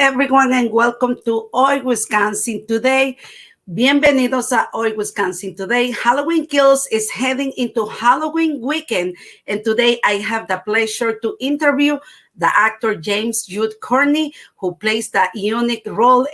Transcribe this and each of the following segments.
everyone, and welcome to Hoy Wisconsin Today. Bienvenidos a Hoy Wisconsin Today. Halloween Kills is heading into Halloween weekend, and today I have the pleasure to interview the actor James Jude Courtney, who plays the unique role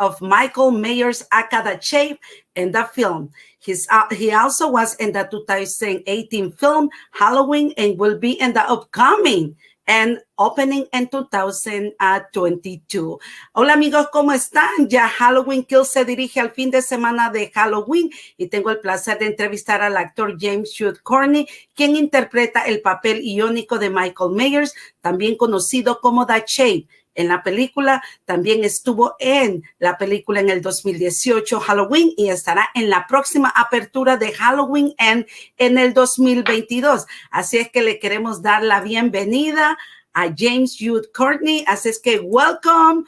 of Michael Myers, aka the Shape, in the film. He also was in the 2018 film Halloween and will be in the upcoming and opening in 2022. Hola amigos, ¿cómo están? Ya Halloween Kills se dirige al fin de semana de Halloween y tengo el placer de entrevistar al actor James Jude Courtney, quien interpreta el papel iónico de Michael Myers, también conocido como The Shape. En la película, también estuvo en la película en el 2018 Halloween y estará en la próxima apertura de Halloween en el 2022. Así es que le queremos dar la bienvenida a James Jude Courtney. Así es que welcome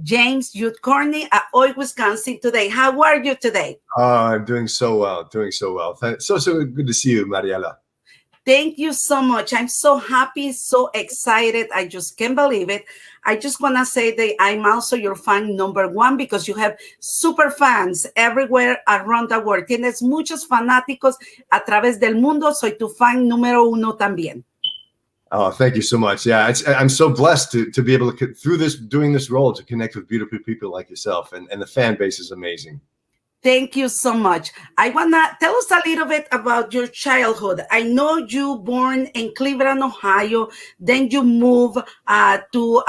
James Jude Courtney a Hoy Wisconsin Today. How are you today? I'm doing so well, So good to see you, Mariela. Thank you so much. I'm so happy, so excited. I just can't believe it. I just want to say that I'm also your fan number one because you have super fans everywhere around the world. Tienes muchos fanáticos a través del mundo. Soy tu fan número uno también. Oh, thank you so much. Yeah, I'm so blessed to be able to, doing this role, to connect with beautiful people like yourself. And the fan base is amazing. Thank you so much. I want to tell us a little bit about your childhood. I know you born in Cleveland, Ohio. Then you move to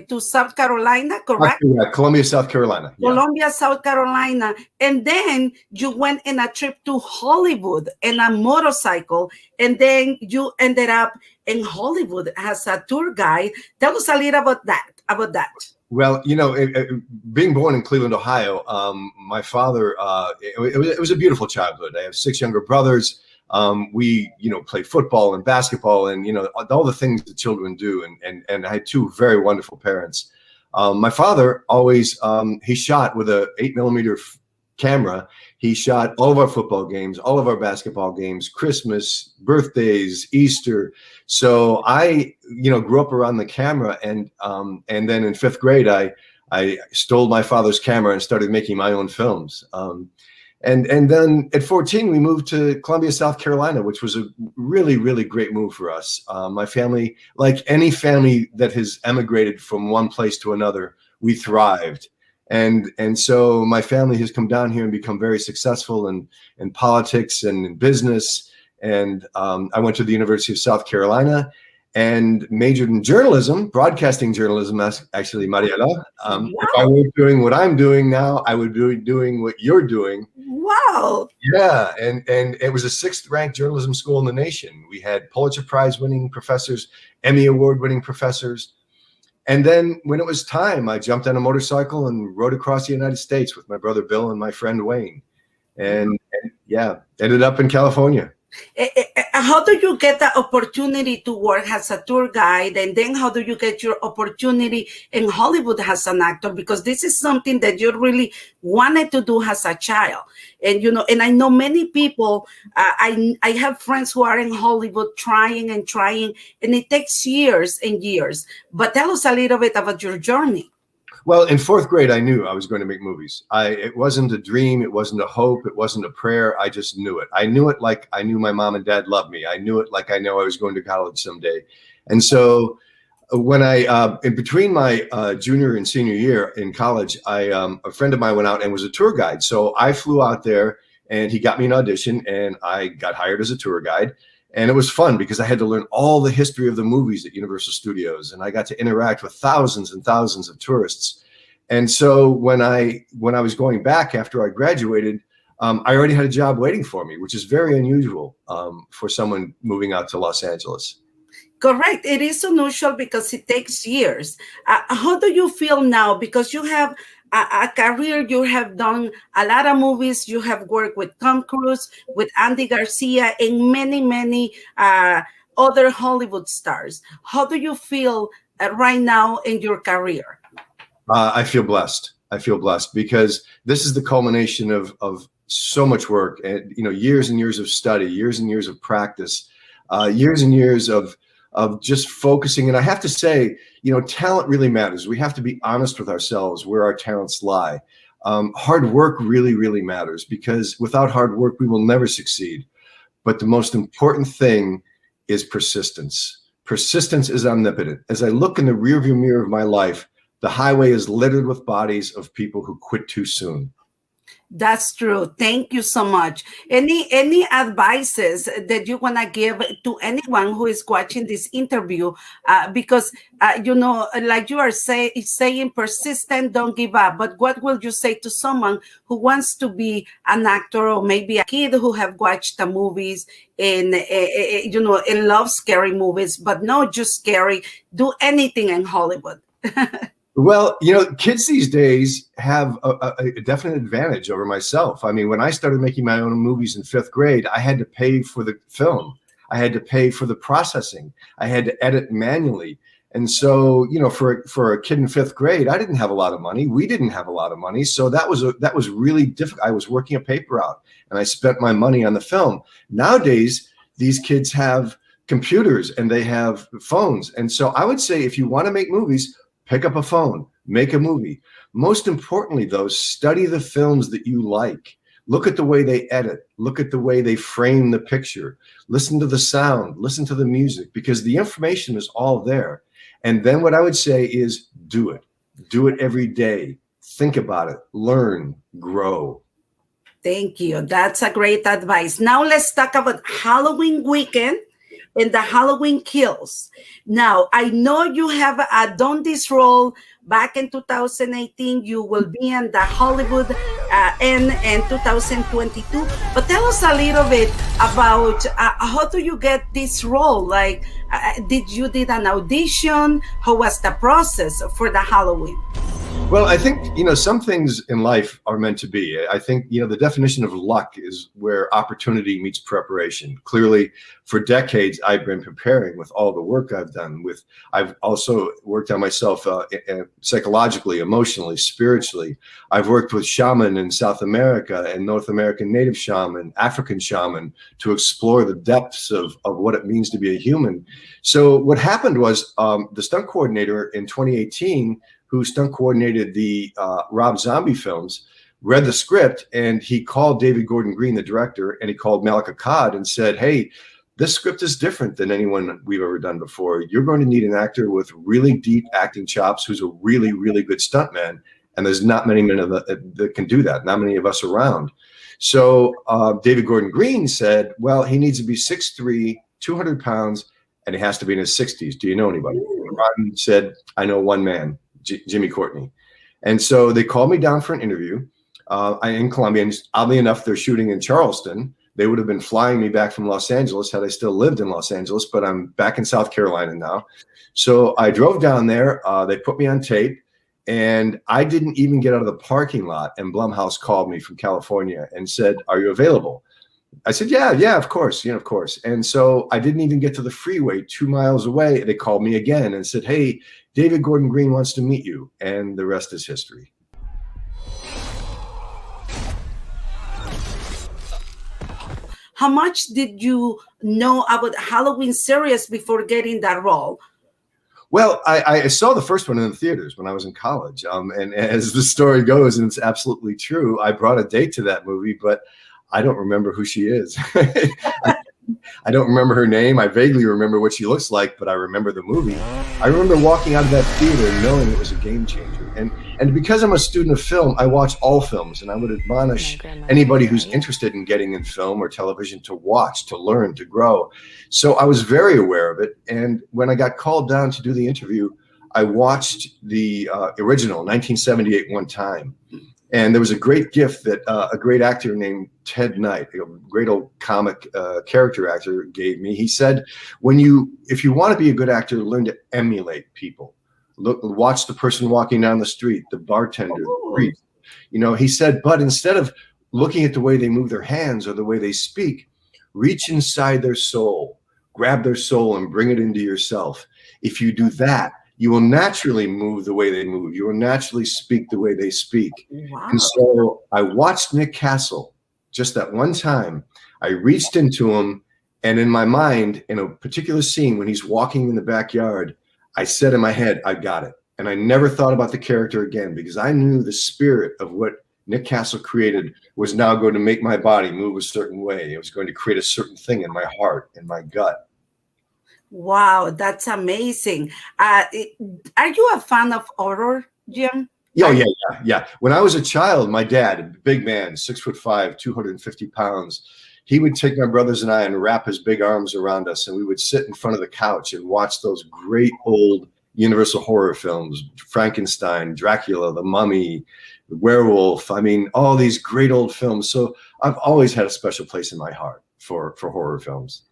to South Carolina, correct? Yeah, Columbia, South Carolina. Yeah. Columbia, South Carolina. And then you went in a trip to Hollywood in a motorcycle. And then you ended up in Hollywood as a tour guide. Tell us a little about that. Well, you know, being born in Cleveland, Ohio, my father, it was a beautiful childhood. I have 6 younger brothers. We, played football and basketball and, all the things that children do. And I had 2 very wonderful parents. My father always, he shot with a 8mm camera. He shot all of our football games, all of our basketball games, Christmas, birthdays, Easter. So I, grew up around the camera, and then in 5th grade, I stole my father's camera and started making my own films. And then at 14, we moved to Columbia, South Carolina, which was a really, really great move for us. My family, like any family that has emigrated from one place to another, we thrived. And so my family has come down here and become very successful in politics and in business. And I went to the University of South Carolina and majored in journalism, broadcasting journalism, actually, Mariela. Wow. If I were doing what I'm doing now, I would be doing what you're doing. Wow. Yeah, and it was a 6th ranked journalism school in the nation. We had Pulitzer Prize winning professors, Emmy Award winning professors. And then when it was time, I jumped on a motorcycle and rode across the United States with my brother Bill and my friend Wayne. And ended up in California. How do you get the opportunity to work as a tour guide? And then how do you get your opportunity in Hollywood as an actor? Because this is something that you really wanted to do as a child. And, and I know many people, I have friends who are in Hollywood trying, and it takes years and years. But tell us a little bit about your journey. Well, in 4th grade, I knew I was going to make movies. It wasn't a dream. It wasn't a hope. It wasn't a prayer. I just knew it. I knew it like I knew my mom and dad loved me. I knew it like I know I was going to college someday. And so when in between my junior and senior year in college, a friend of mine went out and was a tour guide. So I flew out there and he got me an audition and I got hired as a tour guide. And it was fun because I had to learn all the history of the movies at Universal Studios, and I got to interact with thousands and thousands of tourists. And so when I was going back after I graduated, I already had a job waiting for me, which is very unusual for someone moving out to Los Angeles. Correct. It is unusual because it takes years. How do you feel now? Because you have a career, you have done a lot of movies, you have worked with Tom Cruise, with Andy Garcia, and many other Hollywood stars. How do you feel right now in your career? I feel blessed. Because this is the culmination of so much work and years and years of study, years and years of practice, years and years of of just focusing. And I have to say, you know, talent really matters. We have to be honest with ourselves where our talents lie. Hard work really, really matters, because without hard work, we will never succeed. But the most important thing is persistence. Persistence is omnipotent. As I look in the rearview mirror of my life, the highway is littered with bodies of people who quit too soon. That's true. Thank you so much. Any advices that you want to give to anyone who is watching this interview? Because, you know, like you are saying, persistent, don't give up. But what will you say to someone who wants to be an actor, or maybe a kid who have watched the movies and, you know, and love scary movies, but not just scary, do anything in Hollywood? Well, you know, kids these days have a definite advantage over myself. I mean, when I started making my own movies in 5th grade, I had to pay for the film. I had to pay for the processing. I had to edit manually. And so, you know, for a kid in 5th grade, I didn't have a lot of money. We didn't have a lot of money. So that was really difficult. I was working a paper out, and I spent my money on the film. Nowadays, these kids have computers and they have phones. And so I would say, if you want to make movies, pick up a phone, make a movie. Most importantly, though, study the films that you like. Look at the way they edit. Look at the way they frame the picture. Listen to the sound. Listen to the music, because the information is all there. And then what I would say is do it. Do it every day. Think about it. Learn. Grow. Thank you. That's a great advice. Now let's talk about Halloween weekend and the Halloween Kills. Now, I know you have done this role back in 2018. You will be in the Hollywood in 2022. But tell us a little bit about how do you get this role? Like, did an audition? How was the process for the Halloween? Well, I think, you know, some things in life are meant to be. I think, you know, the definition of luck is where opportunity meets preparation. Clearly, for decades, I've been preparing with all the work I've done. I've also worked on myself psychologically, emotionally, spiritually. I've worked with shaman in South America and North American native shaman, African shaman, to explore the depths of what it means to be a human. So what happened was the stunt coordinator in 2018, who stunt coordinated the Rob Zombie films, read the script, and he called David Gordon Green, the director, and he called Malik Akkad and said, "Hey, this script is different than anyone we've ever done before. You're going to need an actor with really deep acting chops who's a really, really good stuntman, and there's not many men that can do that, not many of us around." So David Gordon Green said, well, he needs to be 6'3", 200 pounds, and he has to be in his 60s. Do you know anybody? Ron said, I know one man, Jimmy Courtney. And so they called me down for an interview in Colombia. And oddly enough, they're shooting in Charleston. They would have been flying me back from Los Angeles had I still lived in Los Angeles, but I'm back in South Carolina now. So I drove down there. They put me on tape, and I didn't even get out of the parking lot. And Blumhouse called me from California and said, "Are you available?" I said, yeah, of course, of course. And so I didn't even get to the freeway 2 miles away. They called me again and said, "Hey, David Gordon Green wants to meet you." And the rest is history. How much did you know about Halloween series before getting that role? Well, I saw the first one in the theaters when I was in college. And as the story goes, and it's absolutely true, I brought a date to that movie, but I don't remember who she is. I don't remember her name. I vaguely remember what she looks like, but I remember the movie. I remember walking out of that theater knowing it was a game changer. And because I'm a student of film, I watch all films, and I would admonish anybody who's interested in getting in film or television to watch, to learn, to grow. So I was very aware of it. And when I got called down to do the interview, I watched the original 1978 one time. And there was a great gift that a great actor named Ted Knight, a great old comic character actor, gave me. He said, if you want to be a good actor, learn to emulate people. Watch the person walking down the street, the bartender, the priest. He said, but instead of looking at the way they move their hands or the way they speak, reach inside their soul, grab their soul and bring it into yourself. If you do that, you will naturally move the way they move. You will naturally speak the way they speak. Wow. And so I watched Nick Castle just that one time. I reached into him And in my mind, in a particular scene, when he's walking in the backyard, I said in my head, I got it. And I never thought about the character again, because I knew the spirit of what Nick Castle created was now going to make my body move a certain way. It was going to create a certain thing in my heart, in my gut. Wow, that's amazing. Are you a fan of horror, Jim? Yeah. When I was a child, my dad, a big man, 6'5", 250 pounds, he would take my brothers and I and wrap his big arms around us, and we would sit in front of the couch and watch those great old Universal horror films, Frankenstein, Dracula, The Mummy, The Werewolf. I mean, all these great old films. So I've always had a special place in my heart for horror films.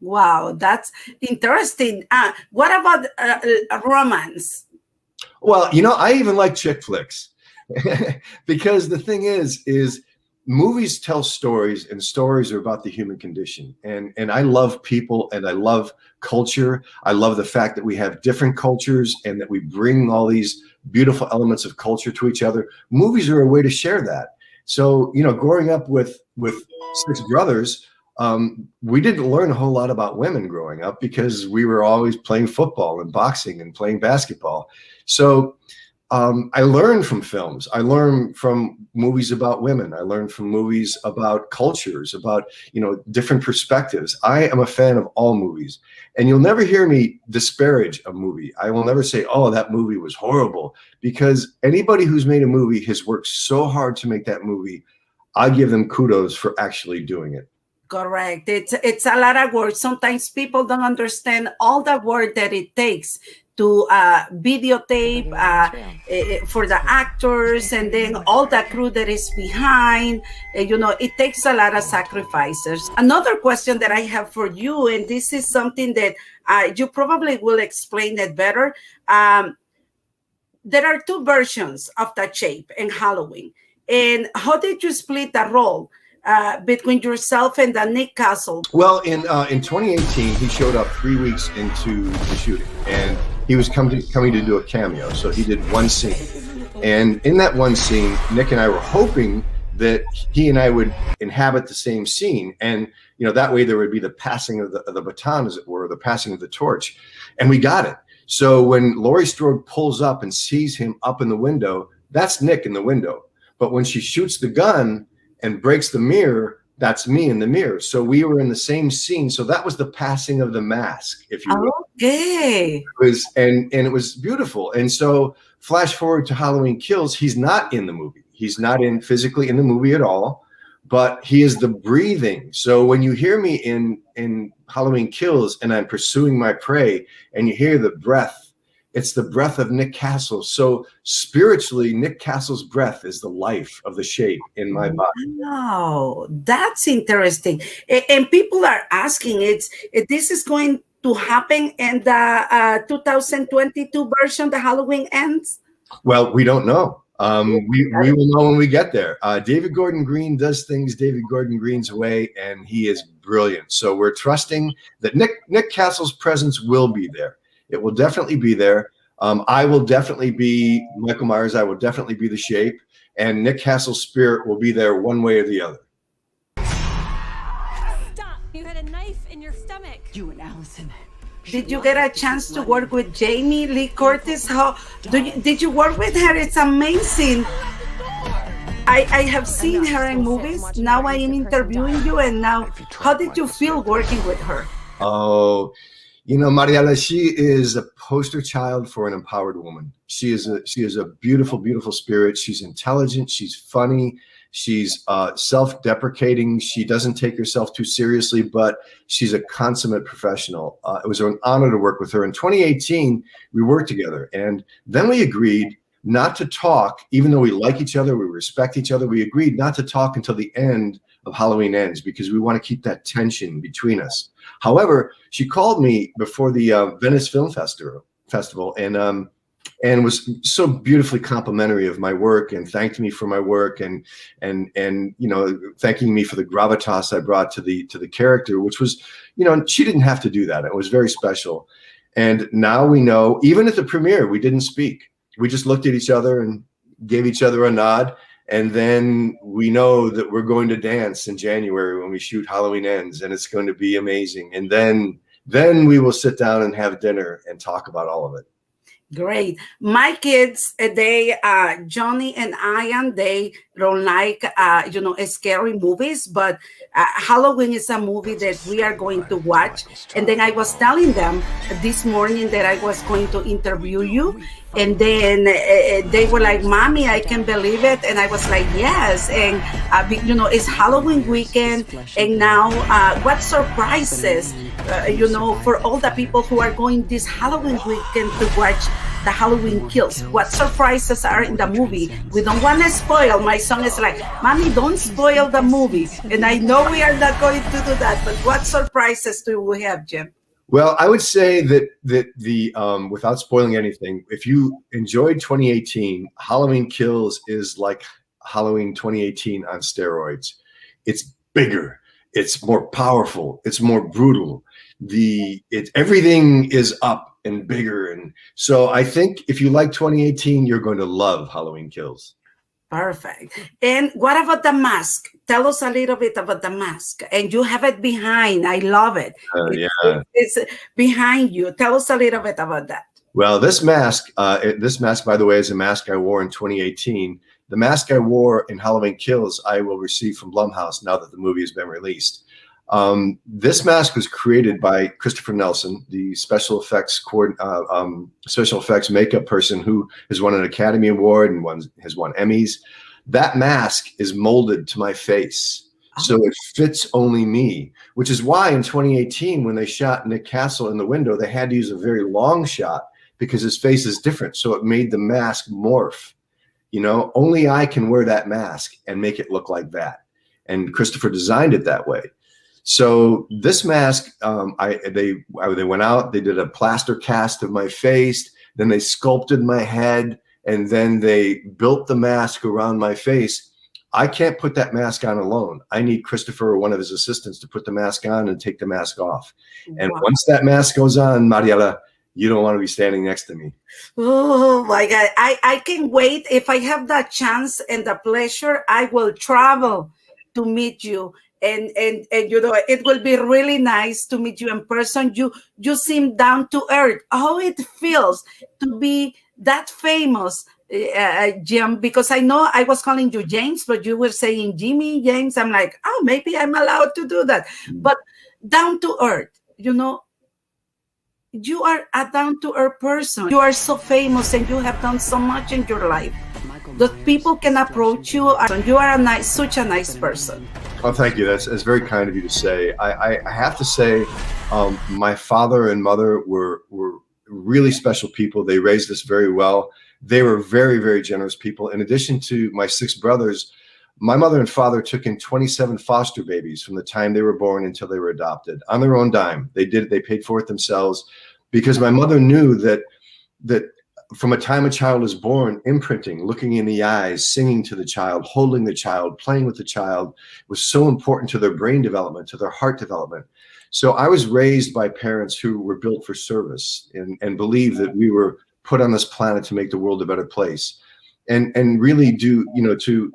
Wow, that's interesting. What about romance? Well, you know, I even like chick flicks because the thing is movies tell stories, and stories are about the human condition. And I love people, and I love culture. I love the fact that we have different cultures and that we bring all these beautiful elements of culture to each other. Movies are a way to share that. So, you know, growing up with 6 brothers, we didn't learn a whole lot about women growing up because we were always playing football and boxing and playing basketball. So I learned from films. I learned from movies about women. I learned from movies about cultures, about, you know, different perspectives. I am a fan of all movies, and you'll never hear me disparage a movie. I will never say, oh, that movie was horrible, because anybody who's made a movie has worked so hard to make that movie. I give them kudos for actually doing it. Correct. It's a lot of work. Sometimes people don't understand all the work that it takes to videotape for the actors, and then all the crew that is behind. You know, it takes a lot of sacrifices. Another question that I have for you, and this is something that you probably will explain it better. There are 2 versions of the shape in Halloween. And how did you split the role between yourself and the Nick Castle? Well, in 2018, he showed up 3 weeks into the shooting, and he was coming to do a cameo. So he did one scene, and in that one scene, Nick and I were hoping that he and I would inhabit the same scene, and you know, that way there would be the passing of the baton, as it were, the passing of the torch, and we got it. So when Laurie Strode pulls up and sees him up in the window, that's Nick in the window. But when she shoots the gun and breaks the mirror, that's me in the mirror. So we were in the same scene. So that was the passing of the mask, if you will. Okay. It was, and it was beautiful. And so flash forward to Halloween Kills, he's not in the movie. He's not physically in the movie at all, but he is the breathing. So when you hear me in Halloween Kills and I'm pursuing my prey, and you hear the breath, it's the breath of Nick Castle. So spiritually, Nick Castle's breath is the life of the shape in my body. Wow, that's interesting. And people are asking, this is going to happen in the 2022 version, the Halloween Ends? Well, we don't know. We will know when we get there. David Gordon Green does things David Gordon Green's way, and he is brilliant. So we're trusting that Nick Castle's presence will be there. It will definitely be there. I will definitely be Michael Myers. I will definitely be the shape, and Nick Castle's spirit will be there one way or the other. Stop! You had a knife in your stomach. You and Allison. Did you get a chance to work with Jamie Lee Curtis? Did you work with her? It's amazing. I have seen her in movies. Now I am interviewing you, and now how did you feel working with her? Oh, you know, Mariela, she is a poster child for an empowered woman. She is a beautiful, beautiful spirit. She's intelligent. She's funny. She's self-deprecating. She doesn't take herself too seriously, but she's a consummate professional. It was an honor to work with her. In 2018, we worked together, and then we agreed not to talk, even though we like each other, we respect each other. We agreed not to talk until the end of Halloween Ends, because we want to keep that tension between us. However, she called me before the Venice Film Festival and was so beautifully complimentary of my work, and thanked me for my work, and you know, thanking me for the gravitas I brought to the character, which was, you know, she didn't have to do that. It was very special. And now we know, even at the premiere, we didn't speak. We just looked at each other and gave each other a nod. And then we know that we're going to dance in January when we shoot Halloween Ends, and it's going to be amazing. And then we will sit down and have dinner and talk about all of it. Great. My kids, Johnny and Ian, they don't like, scary movies, but Halloween is a movie that we are going to watch. And then I was telling them this morning that I was going to interview you. And then they were like, Mommy, I can't believe it. And I was like, yes. And, it's Halloween weekend. And now what surprises, for all the people who are going this Halloween weekend to watch the Halloween Kills, what surprises are in the movie? We don't want to spoil. My son is like, Mommy, don't spoil the movie. And I know we are not going to do that. But what surprises do we have, Jim? Well, I would say that the without spoiling anything, if you enjoyed 2018, Halloween Kills is like Halloween 2018 on steroids. It's bigger, it's more powerful, it's more brutal. Everything is up and bigger, and so I think if you like 2018, you're going to love Halloween Kills. Perfect. And what about the mask? Tell us a little bit about the mask. And you have it behind. I love it. It's behind you. Tell us a little bit about that. Well, this mask, by the way, is a mask I wore in 2018. The mask I wore in Halloween Kills, I will receive from Blumhouse now that the movie has been released. This mask was created by Christopher Nelson, the special effects makeup person who has won an Academy Award and has won Emmys. That mask is molded to my face, so it fits only me, which is why in 2018, when they shot Nick Castle in the window, they had to use a very long shot because his face is different. So it made the mask morph. Only I can wear that mask and make it look like that. And Christopher designed it that way. So this mask, they went out, they did a plaster cast of my face, then they sculpted my head, and then they built the mask around my face. I can't put that mask on alone. I need Christopher or one of his assistants to put the mask on and take the mask off. And once that mask goes on, Mariela, you don't want to be standing next to me. Oh my God. I can't wait. If I have that chance and the pleasure, I will travel to meet you. And it will be really nice to meet you in person. You seem down to earth. How it feels to be that famous, Jim, because I know I was calling you James, but you were saying Jimmy, James. I'm like, oh, maybe I'm allowed to do that. But down to earth, you are a down to earth person. You are so famous and you have done so much in your life that people can approach you. And you are such a nice person. Oh, thank you. That's very kind of you to say. I have to say, my father and mother were really special people. They raised us very well. They were very, very generous people. In addition to my 6 brothers, my mother and father took in 27 foster babies from the time they were born until they were adopted on their own dime. They paid for it themselves because my mother knew that from a time a child is born, imprinting, looking in the eyes, singing to the child, holding the child, playing with the child was so important to their brain development, to their heart development. So I was raised by parents who were built for service and believed that we were put on this planet to make the world a better place, and really do, to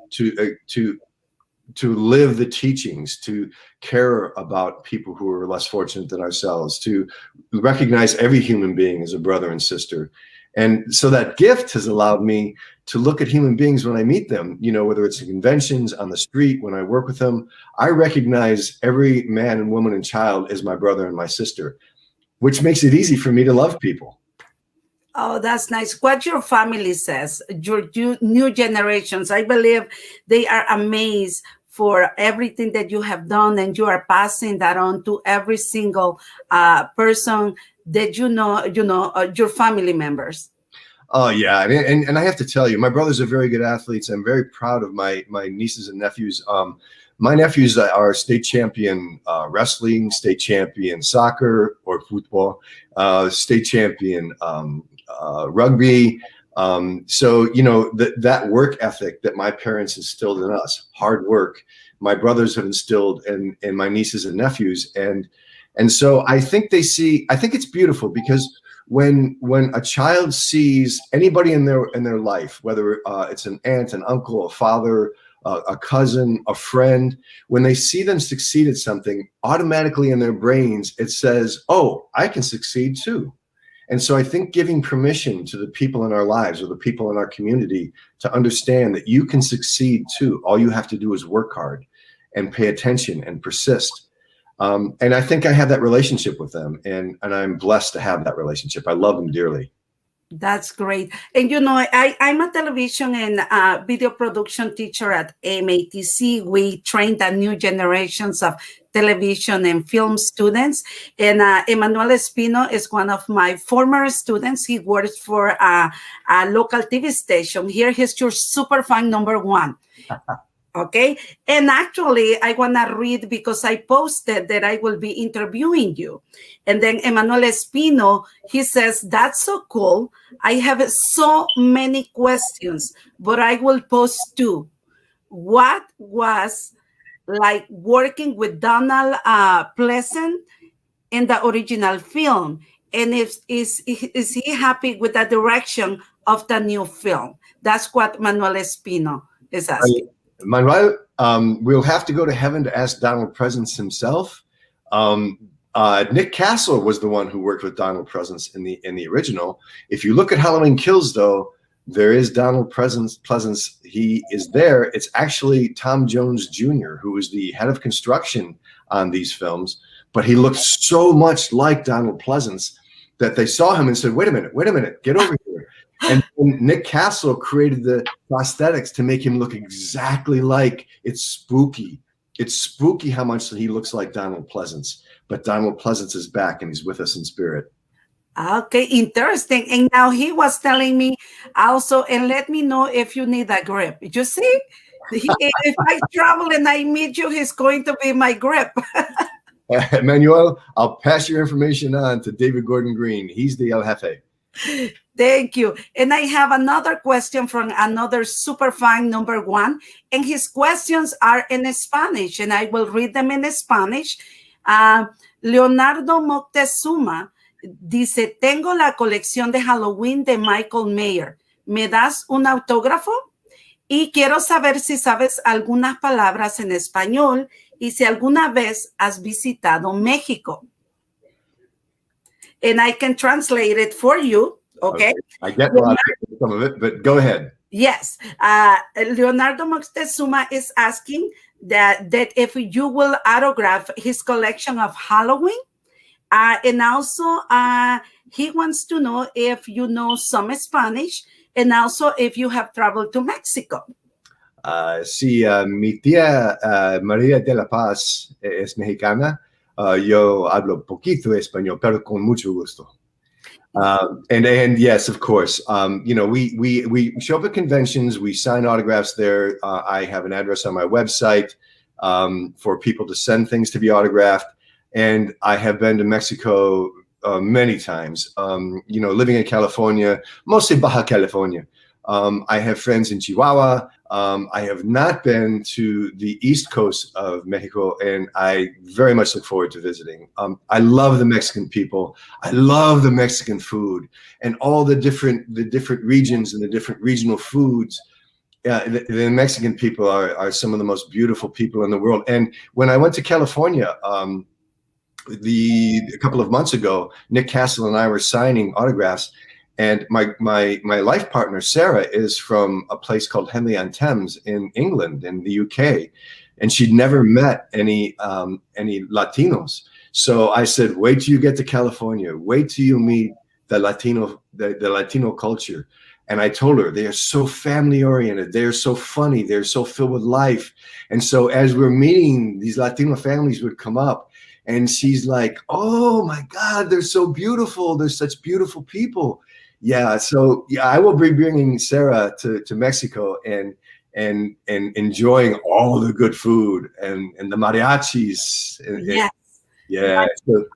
live the teachings, to care about people who are less fortunate than ourselves, to recognize every human being as a brother and sister. And so that gift has allowed me to look at human beings when I meet them, whether it's in conventions, on the street, when I work with them. I recognize every man and woman and child as my brother and my sister, which makes it easy for me to love people. Oh, that's nice. What your family says, your new generations, I believe they are amazed for everything that you have done, and you are passing that on to every single person that your family members. Oh yeah, and I have to tell you, my brothers are very good athletes. I'm very proud of my nieces and nephews. My nephews are state champion wrestling, state champion soccer or football, state champion rugby. So that work ethic that my parents instilled in us, hard work, my brothers have instilled in my nieces and nephews, and so I think it's beautiful because when a child sees anybody in their life, whether it's an aunt, an uncle, a father, a cousin, a friend, when they see them succeed at something, automatically in their brains it says, oh, I can succeed too. And so I think giving permission to the people in our lives or the people in our community to understand that you can succeed too. All you have to do is work hard and pay attention and persist. And I think I have that relationship with them, and I'm blessed to have that relationship. I love them dearly. That's great. And you know, I'm a television and video production teacher at MATC. We train the new generations of television and film students. And Emmanuel Espino is one of my former students. He works for a local TV station. Here, he's your super fan number one. Okay. And actually, I want to read because I posted that I will be interviewing you. And then Emmanuel Espino, he says, that's so cool. I have so many questions, but I will post two. What was like working with Donald Pleasant in the original film? And is he happy with the direction of the new film? That's what Manuel Espino is asking. Manuel, we'll have to go to heaven to ask Donald Pleasance himself. Nick Castle was the one who worked with Donald Pleasance in the original. If you look at Halloween Kills, though, there is Donald Pleasance. He is there. It's actually Tom Jones Jr., who was the head of construction on these films, but he looked so much like Donald Pleasance that they saw him and said, wait a minute, get over here. And Nick Castle created the prosthetics to make him look exactly like. It's spooky. It's spooky how much he looks like Donald Pleasance. But Donald Pleasance is back and he's with us in spirit. Okay, interesting. And now he was telling me also, and let me know if you need a grip. You see, if I travel and I meet you, he's going to be my grip. Emmanuel, I'll pass your information on to David Gordon Green. He's the El Jefe. Thank you. And I have another question from another super fan number one. And his questions are in Spanish, and I will read them in Spanish. Leonardo Moctezuma dice, tengo la colección de Halloween de Michael Mayer. ¿Me das un autógrafo? Y quiero saber si sabes algunas palabras en español y si alguna vez has visitado México. And I can translate it for you. Okay. I get some of it, but go ahead. Yes. Leonardo Moctezuma is asking that if you will autograph his collection of Halloween. And also he wants to know if you know some Spanish and also if you have traveled to Mexico. Sí, mi tía María de la Paz es mexicana. Yo hablo poquito español, pero con mucho gusto. And yes, of course, you know, we show up at conventions, we sign autographs there. I have an address on my website for people to send things to be autographed. And I have been to Mexico many times, you know, living in California, mostly Baja California. I have friends in Chihuahua. I have not been to the East Coast of Mexico, and I very much look forward to visiting. I love the Mexican people. I love the Mexican food and all the different regions and the different regional foods. The Mexican people are some of the most beautiful people in the world. And when I went to California, a couple of months ago, Nick Castle and I were signing autographs. And my life partner, Sarah, is from a place called Henley-on-Thames in England, in the UK. And she'd never met any Latinos. So I said, wait till you get to California. Wait till you meet the Latino culture. And I told her, they are so family-oriented. They are so funny. They're so filled with life. And so as we're meeting, these Latino families would come up. And she's like, oh, my God, they're so beautiful. They're such beautiful people. Yeah, so yeah, I will be bringing Sarah to Mexico and enjoying all the good food and the mariachis. Yes. Yeah, so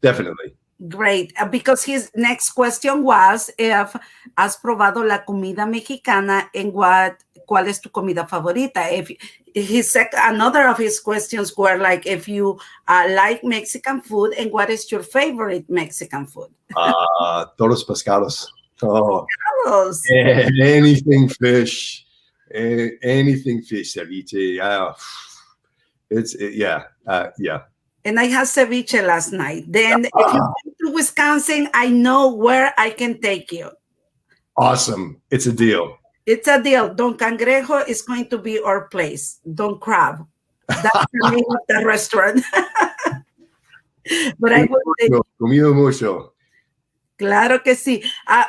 definitely. Great, because his next question was if has probado la comida mexicana and what ¿cuál es tu comida favorita? Another of his questions were like, if you like Mexican food, and what is your favorite Mexican food? Todos pescados. Oh, Carlos. anything fish, anything fish, ceviche. Yeah. And I had ceviche last night. Then if you come to Wisconsin, I know where I can take you. Awesome. It's a deal. It's a deal. Don Cangrejo is going to be our place. Don Crab. That's the name of the restaurant. But I will Comido mucho. Claro que sí.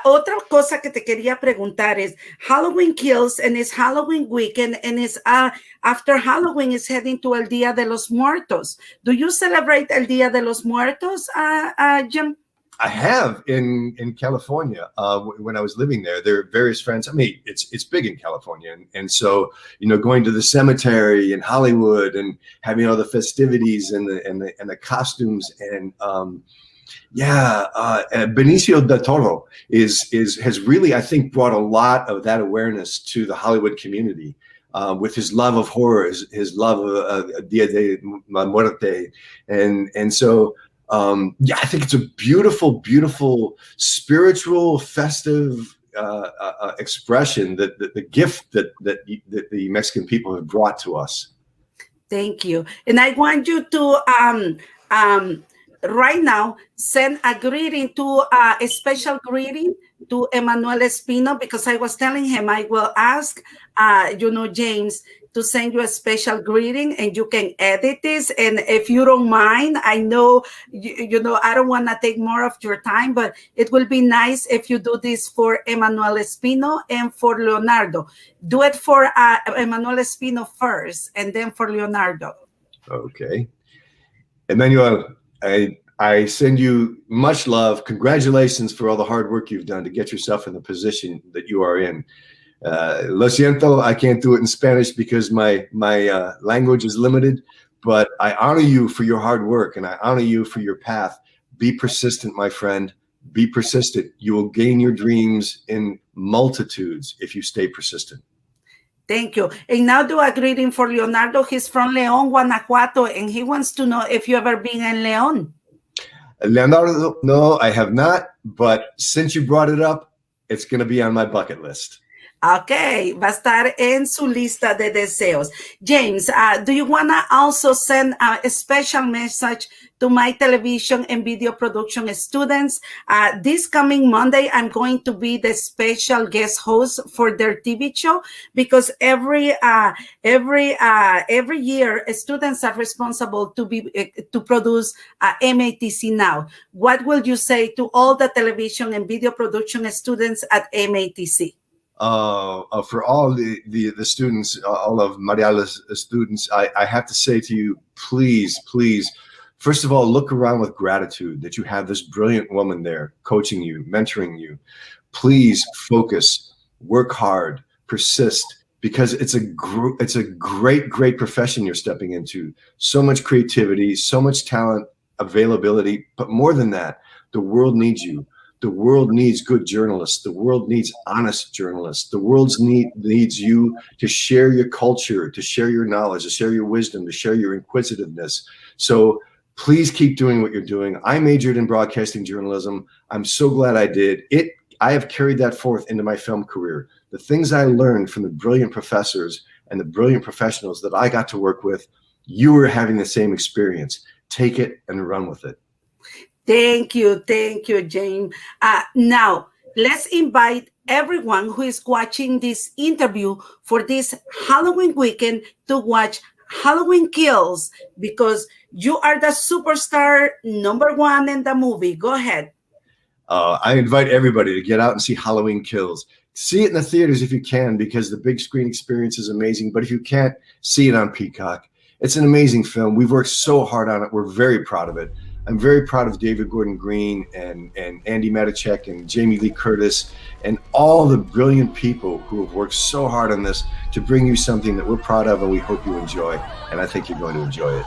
Otra cosa que te quería preguntar es, Halloween kills and it's Halloween weekend and it's after Halloween is heading to El Día de los Muertos. Do you celebrate El Día de los Muertos, Jim? I have in California when I was living there. There are various friends. I mean, it's big in California, and so going to the cemetery in Hollywood and having all the festivities and the costumes and Benicio del Toro has really, I think, brought a lot of that awareness to the Hollywood community with his love of horror, his love of Dia de la Muerte, and so. I think it's a beautiful, beautiful, spiritual, festive expression that the gift that the Mexican people have brought to us. Thank you, and I want you to right now send a greeting to a special greeting to Emmanuel Espino, because I was telling him I will ask James to send you a special greeting, and you can edit this. And if you don't mind, I know I don't want to take more of your time, but it will be nice if you do this for Emmanuel Espino and for Leonardo. Do it for Emmanuel Espino first, and then for Leonardo. Okay, Emmanuel, I send you much love. Congratulations for all the hard work you've done to get yourself in the position that you are in. Lo siento, I can't do it in Spanish because my language is limited, but I honor you for your hard work and I honor you for your path. Be persistent, my friend. Be persistent. You will gain your dreams in multitudes if you stay persistent. Thank you. And now do a greeting for Leonardo. He's from León, Guanajuato, and he wants to know if you ever been in León. Leonardo, no, I have not, but since you brought it up, it's going to be on my bucket list. Okay, va a estar en su lista de deseos. James, do you want to also send a special message to my television and video production students? This coming Monday, I'm going to be the special guest host for their TV show, because every year students are responsible to produce MATC Now. What will you say to all the television and video production students at MATC? For all the students, all of Mariala's students, I have to say to you, please, first of all, look around with gratitude that you have this brilliant woman there coaching you, mentoring you. Please focus, work hard, persist, because it's a great profession you're stepping into. So much creativity, so much talent, availability, but more than that, the world needs you. The world needs good journalists. The world needs honest journalists. The world needs you to share your culture, to share your knowledge, to share your wisdom, to share your inquisitiveness. So please keep doing what you're doing. I majored in broadcasting journalism. I'm so glad I did. I have carried that forth into my film career. The things I learned from the brilliant professors and the brilliant professionals that I got to work with, you are having the same experience. Take it and run with it. Thank you, James. Now, let's invite everyone who is watching this interview for this Halloween weekend to watch Halloween Kills, because you are the superstar #1 in the movie. Go ahead. I invite everybody to get out and see Halloween Kills. See it in the theaters if you can, because the big screen experience is amazing. But if you can't, see it on Peacock. It's an amazing film. We've worked so hard on it. We're very proud of it. I'm very proud of David Gordon Green and Andy Matichek and Jamie Lee Curtis and all the brilliant people who have worked so hard on this to bring you something that we're proud of and we hope you enjoy. And I think you're going to enjoy it.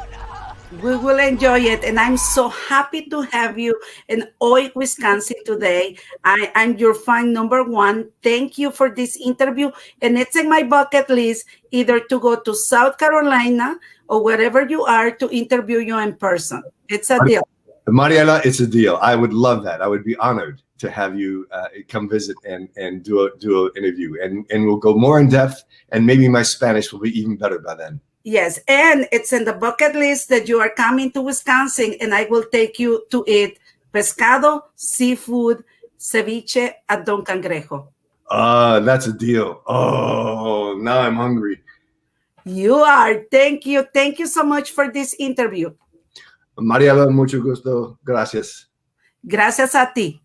We will enjoy it, and I'm so happy to have you in Hoy, Wisconsin today. I'm your fan number one. Thank you for this interview, and it's in my bucket list either to go to South Carolina or wherever you are to interview you in person. It's a deal. Mariela, it's a deal. I would love that. I would be honored to have you come visit and do an interview, and we'll go more in depth, and maybe my Spanish will be even better by then. Yes, and it's in the bucket list that you are coming to Wisconsin, and I will take you to eat pescado, seafood, ceviche at Don Cangrejo. That's a deal. Oh, now I'm hungry. You are. Thank you. Thank you so much for this interview. Mariela, mucho gusto. Gracias. Gracias a ti.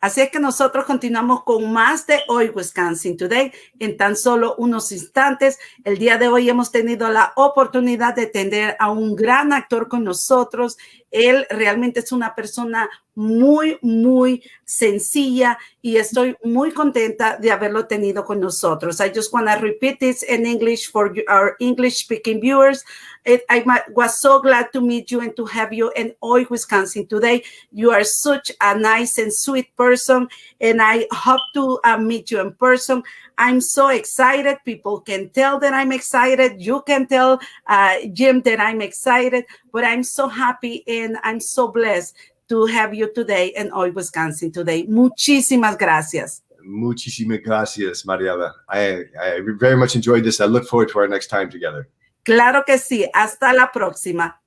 Así es que nosotros continuamos con más de Hoy Wisconsin Today en tan solo unos instantes. El día de hoy hemos tenido la oportunidad de tener a un gran actor con nosotros. Él realmente es una persona muy, muy sencilla y estoy muy contenta de haberlo tenido con nosotros. I just want to repeat this in English for our English-speaking viewers. I was so glad to meet you and to have you in Hoy Wisconsin Today. You are such a nice and sweet person, and I hope to meet you in person. I'm so excited. People can tell that I'm excited. You can tell Jim that I'm excited, but I'm so happy and I'm so blessed to have you today in Hoy Wisconsin Today. Muchísimas gracias. Muchísimas gracias, Mariela. I very much enjoyed this. I look forward to our next time together. Claro que sí. Hasta la próxima.